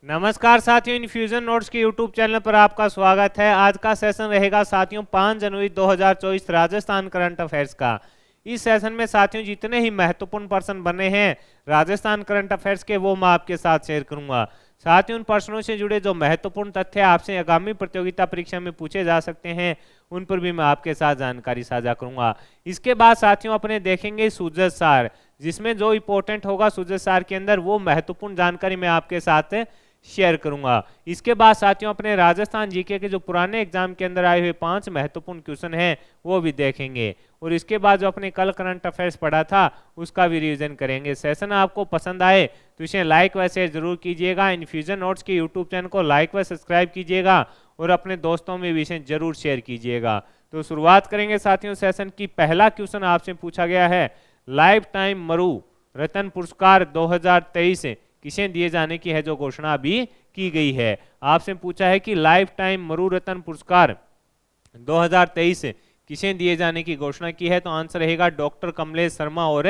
नमस्कार साथियों, infusion notes के यूट्यूब चैनल पर आपका स्वागत है। आज का सेशन रहेगा साथियों 5 जनवरी 2024 राजस्थान करंट अफेयर्स का। इस सेशन में साथियों जितने ही महत्वपूर्ण प्रश्न बने हैं राजस्थान करंट अफेयर्स के वो मैं आपके साथ शेयर करूंगा। साथियों उन प्रश्नों से जुड़े जो महत्वपूर्ण तथ्य आपसे आगामी प्रतियोगिता परीक्षा में पूछे जा सकते हैं उन पर भी मैं आपके साथ जानकारी साझा करूंगा। इसके बाद साथियों अपने देखेंगे सूजत सार, जिसमें जो इंपॉर्टेंट होगा सूजत सार के अंदर वो महत्वपूर्ण जानकारी मैं आपके साथ शेयर करूंगा। इसके बाद साथियों अपने राजस्थान जीके के जो पुराने एग्जाम के अंदर आए हुए 5 महत्वपूर्ण क्वेश्चन हैं वो भी देखेंगे और इसके बाद जो अपने कल करंट अफेयर्स पढ़ा था उसका भी रिवीजन करेंगे। सेशन आपको पसंद आए तो इसे लाइक व शेयर जरूर कीजिएगा। इन्फ्यूजन नोट्स के यूट्यूब चैनल को लाइक व सब्सक्राइब कीजिएगा और अपने दोस्तों में भी इसे जरूर शेयर कीजिएगा। तो शुरुआत करेंगे साथियों सेशन की। पहला क्वेश्चन आपसे पूछा गया है, लाइफ टाइम मरु रत्न पुरस्कार 2023 किसे दिए जाने की है जो घोषणा अभी की गई है। आपसे पूछा है कि लाइफ टाइम मरु रत्न पुरस्कार 2023 किसे दिए जाने की घोषणा की है, तो आंसर रहेगा डॉक्टर कमलेश शर्मा और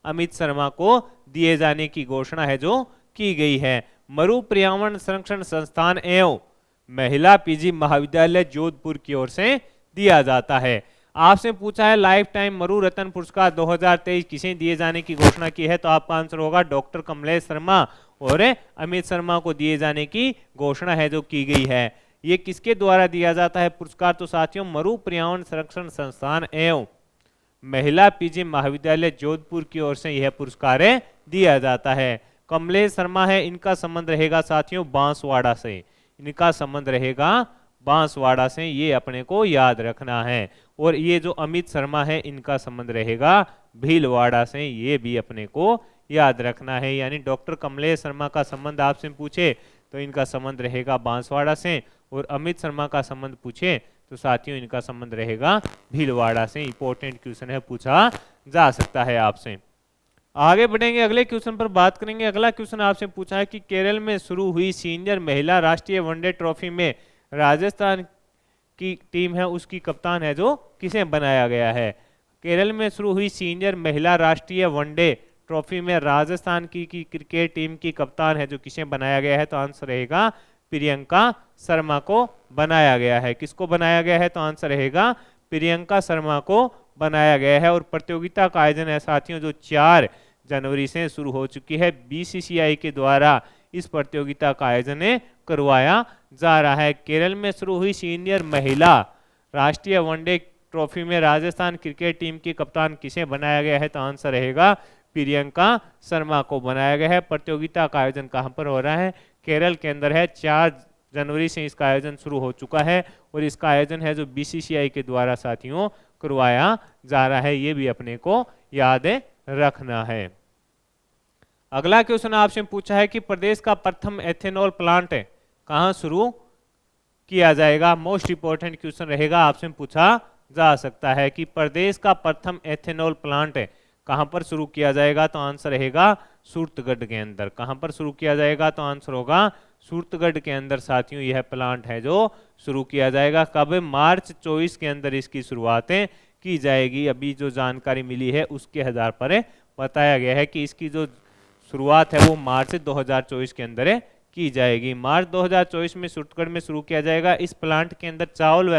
अमित शर्मा को दिए जाने की घोषणा है जो की गई है। मरु पर्यावरण संरक्षण संस्थान एवं महिला पीजी महाविद्यालय जोधपुर की ओर से दिया जाता है। आपसे पूछा है लाइफ टाइम मरु रत्न पुरस्कार 2023 किसे दिए जाने की घोषणा की है, तो आपका आंसर होगा डॉक्टर कमलेश शर्मा और अमित शर्मा को दिए जाने की घोषणा है जो की गई है। ये किसके द्वारा दिया जाता है पुरस्कार, तो साथियों मरु पर्यावरण संरक्षण संस्थान एवं महिला पीजी महाविद्यालय जोधपुर की ओर से यह पुरस्कार दिया जाता है। कमलेश शर्मा है, इनका संबंध रहेगा साथियों बांसवाड़ा से, इनका संबंध रहेगा बांसवाड़ा से, ये अपने को याद रखना है। और ये जो अमित शर्मा है इनका संबंध रहेगा भीलवाड़ा से, ये भी अपने को याद रखना है। यानी डॉक्टर कमलेश शर्मा का संबंध आपसे पूछे तो इनका संबंध रहेगा बांसवाड़ा से, और अमित शर्मा का संबंध पूछे तो साथियों इनका संबंध रहेगा भीलवाड़ा से। इंपॉर्टेंट क्वेश्चन है, पूछा जा सकता है आपसे। आगे बढ़ेंगे, अगले क्वेश्चन पर बात करेंगे। अगला क्वेश्चन आपसे पूछा है कि केरल में शुरू हुई सीनियर महिला राष्ट्रीय वनडे ट्रॉफी में राजस्थान की टीम है उसकी कप्तान है जो किसे बनाया गया है। केरल में शुरू हुई सीनियर महिला राष्ट्रीय वनडे ट्रॉफी में राजस्थान की क्रिकेट टीम की कप्तान है जो किसे बनाया गया है, तो आंसर रहेगा प्रियंका शर्मा को बनाया गया है। किसको बनाया गया है, तो आंसर रहेगा प्रियंका शर्मा को बनाया गया है। और प्रतियोगिता का आयोजन है साथियों जो 4 जनवरी से शुरू हो चुकी है। बीसीसीआई के द्वारा इस प्रतियोगिता का आयोजन करवाया जा रहा है। केरल में शुरू हुई सीनियर महिला राष्ट्रीय वनडे ट्रॉफी में राजस्थान क्रिकेट टीम की कप्तान किसे बनाया गया है, तो आंसर रहेगा प्रियंका शर्मा को बनाया गया है। प्रतियोगिता का आयोजन कहां पर हो रहा है, केरल के अंदर है। 4 जनवरी से इसका आयोजन शुरू हो चुका है और इसका आयोजन है जो बीसीसीआई के द्वारा साथियों करवाया जा रहा है, ये भी अपने को याद रखना है। अगला क्वेश्चन आपसे पूछा है कि प्रदेश का प्रथम एथेनॉल प्लांट कहां शुरू किया जाएगा। मोस्ट इंपोर्टेंट क्वेश्चन रहेगा, आपसे पूछा जा सकता है कि प्रदेश का प्रथम एथेनॉल प्लांट कहां पर शुरू किया जाएगा, तो आंसर रहेगा सूरतगढ़ के अंदर। कहां पर शुरू किया जाएगा, तो आंसर होगा सूरतगढ़ के अंदर साथियों यह प्लांट है जो शुरू किया जाएगा। कब, मार्च 24 के अंदर इसकी शुरुआतें की जाएगी। अभी जो जानकारी मिली है उसके आधार पर बताया गया है कि इसकी जो शुरुआत है वो मार्च 2024 के अंदर की जाएगी। मार्च 2024 में सूरतगढ़ में शुरू किया जाएगा। इस प्लांट के अंदर चावल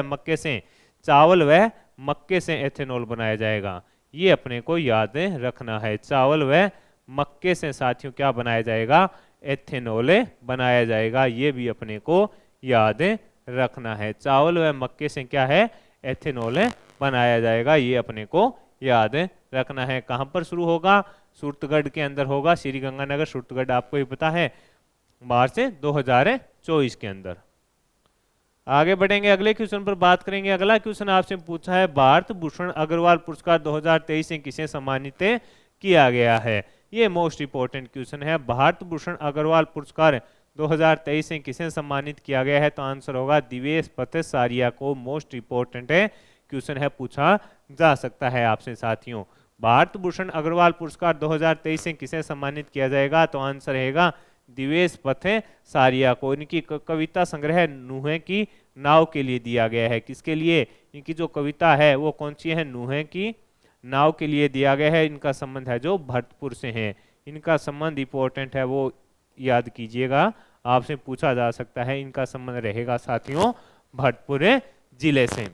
व मक्के से एथेनॉल बनाया जाएगा, ये अपने को याद रखना है। चावल व मक्के से साथियों क्या बनाया जाएगा, एथेनॉल बनाया जाएगा, ये भी अपने को याद रखना है। चावल व मक्के से क्या है, एथेनॉल बनाया जाएगा, ये अपने को याद रखना है। कहां पर शुरू होगा, सूरतगढ़ के अंदर होगा। श्री गंगानगर सूरतगढ़ आपको ही पता है, मार्च 2024 के अंदर। आगे बढ़ेंगे, अगले क्वेश्चन पर बात करेंगे। अगला क्वेश्चन आपसे पूछा है भारत भूषण अग्रवाल पुरस्कार 2023 से किसे सम्मानित किया गया है। ये मोस्ट इंपोर्टेंट क्वेश्चन है। भारत भूषण अग्रवाल पुरस्कार 2023 से किसे सम्मानित किया गया है, तो आंसर होगा दिवेश भट्टाचार्य को। मोस्ट इंपोर्टेंट क्वेश्चन है, पूछा जा सकता है आपसे साथियों। भारत भूषण अग्रवाल पुरस्कार 2023 से किसे सम्मानित किया जाएगा, तो आंसर रहेगा दिवेश भट्टाचार्य को। इनकी कविता संग्रह नुहे की नाव के लिए दिया गया है। किसके लिए, इनकी जो कविता है वो कौन सी है, नुहे की नाव के लिए दिया गया है। इनका संबंध है जो भरतपुर से है, इनका संबंध इंपॉर्टेंट है वो याद कीजिएगा आपसे पूछा जा सकता है। इनका संबंध रहेगा साथियों भरतपुर जिले से।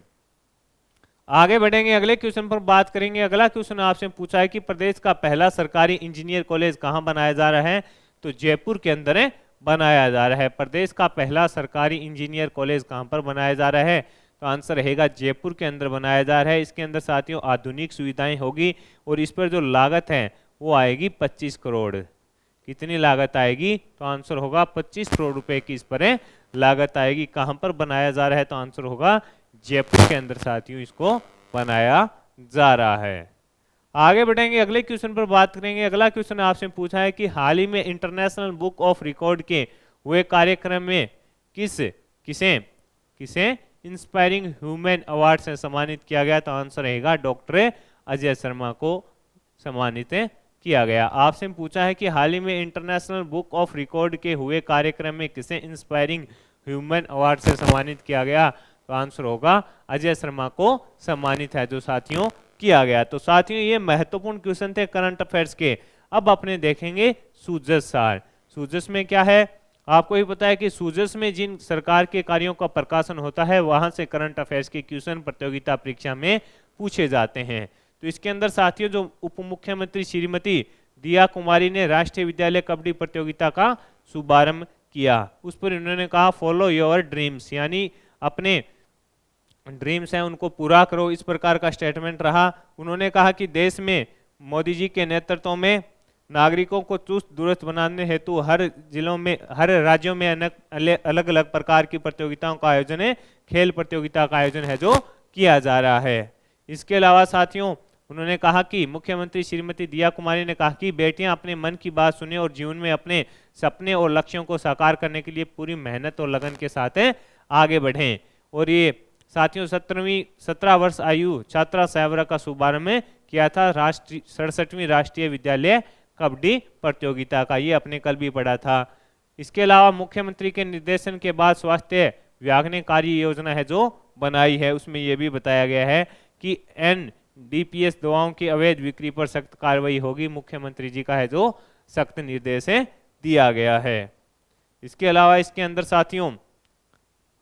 आगे बढ़ेंगे, अगले क्वेश्चन पर बात करेंगे। अगला क्वेश्चन आपसे पूछा है कि प्रदेश का पहला सरकारी इंजीनियर कॉलेज कहां बनाया जा रहा है? तो जयपुर के अंदर बनाया जा रहा है। प्रदेश का पहला सरकारी इंजीनियर कॉलेज कहां पर बनाया जा रहा है? तो आंसर रहेगा जयपुर के अंदर बनाया जा रहा है। इसके अंदर साथियों आधुनिक सुविधाएं होगी और इस पर जो लागत है वो आएगी 25 करोड़। कितनी लागत आएगी? तो आंसर होगा 25 करोड़ रुपए की इस पर लागत आएगी। कहां पर बनाया जा रहा है? तो आंसर होगा जयपुर के अंदर साथियों इसको बनाया जा रहा है। आगे बढ़ेंगे, अगले क्वेश्चन पर बात करेंगे। अगला क्वेश्चन आपसे पूछा है कि हाल ही में इंटरनेशनल बुक ऑफ रिकॉर्ड के हुए कार्यक्रम में किसे किसे इंस्पायरिंग ह्यूमन अवार्ड से सम्मानित किया गया? तो आंसर रहेगा डॉक्टर अजय शर्मा को सम्मानित किया गया। आपसे पूछा है कि हाल ही में इंटरनेशनल बुक ऑफ रिकॉर्ड के हुए कार्यक्रम में किसे इंस्पायरिंग ह्यूमन अवार्ड से सम्मानित किया गया? तो आंसर होगा अजय शर्मा को सम्मानित है जो साथियों किया गया। तो साथियों ये महत्वपूर्ण क्वेश्चन थे करंट अफेयर्स के। अब अपने देखेंगे सूजस सार। सूजस में क्या है? आपको ही पता है कि सूजस में जिन सरकार के कार्यों का प्रकाशन होता है वहां से करंट अफेयर्स के क्वेश्चन प्रतियोगिता परीक्षा में पूछे जाते हैं। तो इसके अंदर साथियों जो उप मुख्यमंत्री श्रीमती दिया कुमारी ने राष्ट्रीय विद्यालय कबड्डी प्रतियोगिता का शुभारंभ किया, उस पर उन्होंने कहा फॉलो योर ड्रीम्स, यानी अपने ड्रीम्स हैं उनको पूरा करो, इस प्रकार का स्टेटमेंट रहा। उन्होंने कहा कि देश में मोदी जी के नेतृत्व में नागरिकों को चुस्त दुरुस्त बनाने हेतु हर जिलों में हर राज्यों में अलग अलग प्रकार की प्रतियोगिताओं का आयोजन है, खेल प्रतियोगिता का आयोजन है जो किया जा रहा है। इसके अलावा साथियों उन्होंने कहा कि मुख्यमंत्री श्रीमती दिया कुमारी ने कहा कि बेटियां अपने मन की बात सुने और जीवन में अपने सपने और लक्ष्यों को साकार करने के लिए पूरी मेहनत और लगन के साथ आगे बढ़ें। और ये साथियों 17 वर्ष आयु छात्रा साहबरा का शुभारंभ किया था 67वीं राष्ट्रीय विद्यालय कबड्डी प्रतियोगिता का, ये अपने कल भी पढ़ा था। इसके अलावा मुख्यमंत्री के निर्देशन के बाद स्वास्थ्य विभाग ने कार्य योजना है जो बनाई है, उसमें यह भी बताया गया है कि NDPS दवाओं की अवैध बिक्री पर सख्त कार्रवाई होगी। मुख्यमंत्री जी का है जो सख्त निर्देश दिया गया है। इसके अलावा इसके अंदर साथियों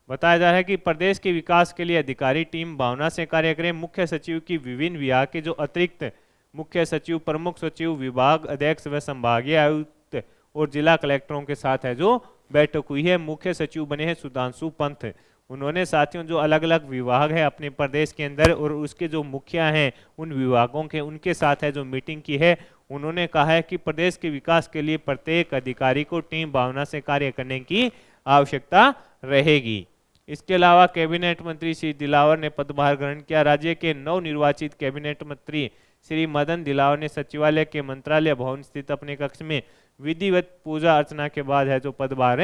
बताया जा रहा है कि प्रदेश के विकास के लिए अधिकारी टीम भावना से कार्य करें। मुख्य सचिव की विभिन्न विभाग के जो अतिरिक्त मुख्य सचिव, प्रमुख सचिव, विभाग अध्यक्ष व संभागीय आयुक्त और जिला कलेक्टरों के साथ है जो बैठक हुई है। मुख्य सचिव बने हैं सुधांशु पंत। उन्होंने साथियों जो अलग अलग विभाग है अपने प्रदेश के अंदर और उसके जो मुखिया हैं उन विभागों के उनके साथ है जो मीटिंग की है। उन्होंने कहा है कि प्रदेश के विकास के लिए प्रत्येक अधिकारी को टीम भावना से कार्य करने की आवश्यकता रहेगी। इसके अलावा कैबिनेट मंत्री श्री दिलावर ने पदभार ग्रहण किया। राज्य के नवनिर्वाचित कैबिनेट मंत्री श्री मदन दिलावर ने सचिवालय के मंत्रालय भवन स्थित अपने कक्ष में विधिवत पूजा अर्चना के बाद है जो पदभार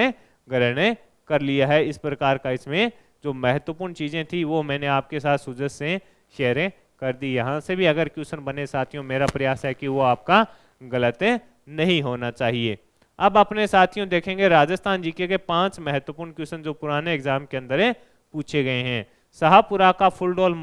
ग्रहण कर लिया है। इस प्रकार का इसमें जो महत्वपूर्ण चीजें थी वो मैंने आपके साथ सुजस से शेयर कर दी। यहाँ से भी अगर क्वेश्चन बने साथियों मेरा प्रयास है कि वो आपका गलत नहीं होना चाहिए। अब अपने साथियों देखेंगे राजस्थान जीके के 5 महत्वपूर्ण क्वेश्चन जो पुराने एग्जाम के अंदर पूछे गए हैं। शाहपुरा का फुलडोल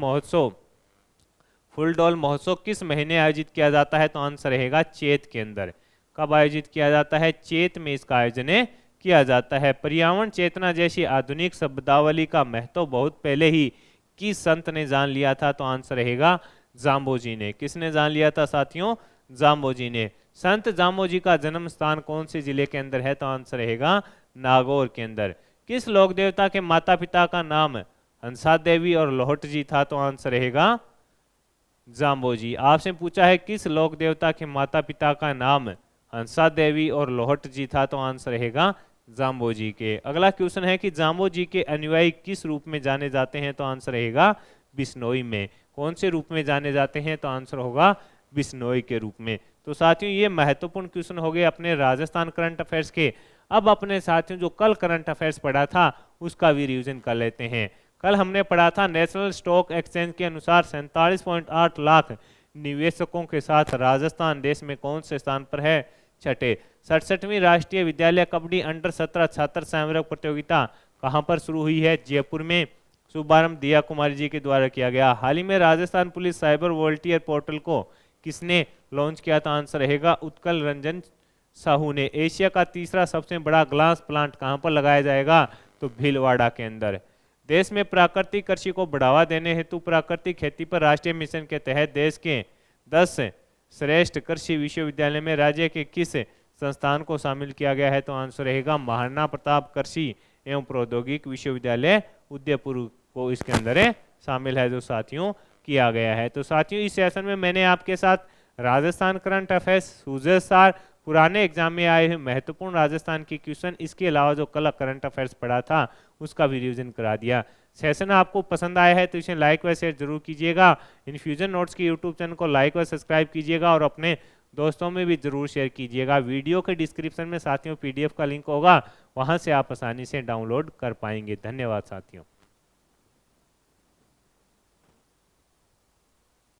महोत्सव किस महीने आयोजित किया जाता है? तो आंसर रहेगा चैत के अंदर। कब आयोजित किया जाता है? चैत में इसका आयोजन किया जाता है। पर्यावरण चेतना जैसी आधुनिक शब्दावली का महत्व बहुत पहले ही किस संत ने जान लिया था? तो आंसर रहेगा जाम्बोजी ने। किसने जान लिया था साथियों? जाम्बोजी ने। संत जाम्बोजी का जन्म स्थान कौन से जिले के अंदर है? तो आंसर रहेगा नागौर के अंदर। किस लोक देवता के माता पिता का नाम हंसा देवी और लोहट जी था? तो आंसर रहेगा जाम्बोजी। आपसे पूछा है किस लोक देवता के माता पिता का नाम हंसा देवी और लोहट जी था? तो आंसर रहेगा जाम्बोजी के। अगला क्वेश्चन है कि जाम्बोजी के अनुयायी किस रूप में जाने जाते हैं? तो आंसर रहेगा बिश्नोई में। कौन से रूप में जाने जाते हैं? तो आंसर होगा बिश्नोई के रूप में। तो साथियों ये महत्वपूर्ण क्वेश्चन हो गए अपने राजस्थान करंट अफेयर्स के। अब अपने साथियों जो कल करंट अफेयर्स पढ़ा था उसका भी रिवीजन कर लेते हैं। कल हमने पढ़ा था नेशनल स्टॉक एक्सचेंज के अनुसार 47.8 लाख निवेशकों के साथ राजस्थान देश में कौन से स्थान पर है? छठे। 67वीं राष्ट्रीय विद्यालय कबड्डी अंडर 17 छात्र समूह प्रतियोगिता कहां पर शुरू हुई है? जयपुर में। शुभारंभ दिया कुमारी जी के द्वारा किया गया। हाल ही में Rajasthan police cyber volunteer portal को किसने लॉन्च किया था? आंसर रहेगा उत्कल रंजन साहू ने। एशिया का तीसरा सबसे बड़ा ग्लास प्लांट कहां पर लगाया जाएगा? तो भीलवाड़ा के अंदर। देश में प्राकृतिक कृषि को बढ़ावा देने हेतु प्राकृतिक खेती पर राष्ट्रीय मिशन के तहत देश के 10 श्रेष्ठ कृषि विश्वविद्यालय में राज्य के किस संस्थान को शामिल किया गया है? तो आंसर रहेगा महाराणा प्रताप कृषि एवं प्रौद्योगिक विश्वविद्यालय उदयपुर को इसके अंदर शामिल है जो साथियों किया गया है। तो साथियों इस सेशन में मैंने आपके साथ राजस्थान करंट अफेयर्स, सूजसार, पुराने एग्जाम में आए हुए महत्वपूर्ण राजस्थान के क्वेश्चन, इसके अलावा जो कल करंट अफेयर्स पढ़ा था उसका भी रिवीजन करा दिया। सेशन आपको पसंद आया है तो इसे लाइक व शेयर जरूर कीजिएगा। इन्फ्यूजन नोट्स के यूट्यूब चैनल को लाइक व सब्सक्राइब कीजिएगा और अपने दोस्तों में भी जरूर शेयर कीजिएगा। वीडियो के डिस्क्रिप्शन में साथियों PDF का लिंक होगा, वहां से आप आसानी से डाउनलोड कर पाएंगे। धन्यवाद साथियों।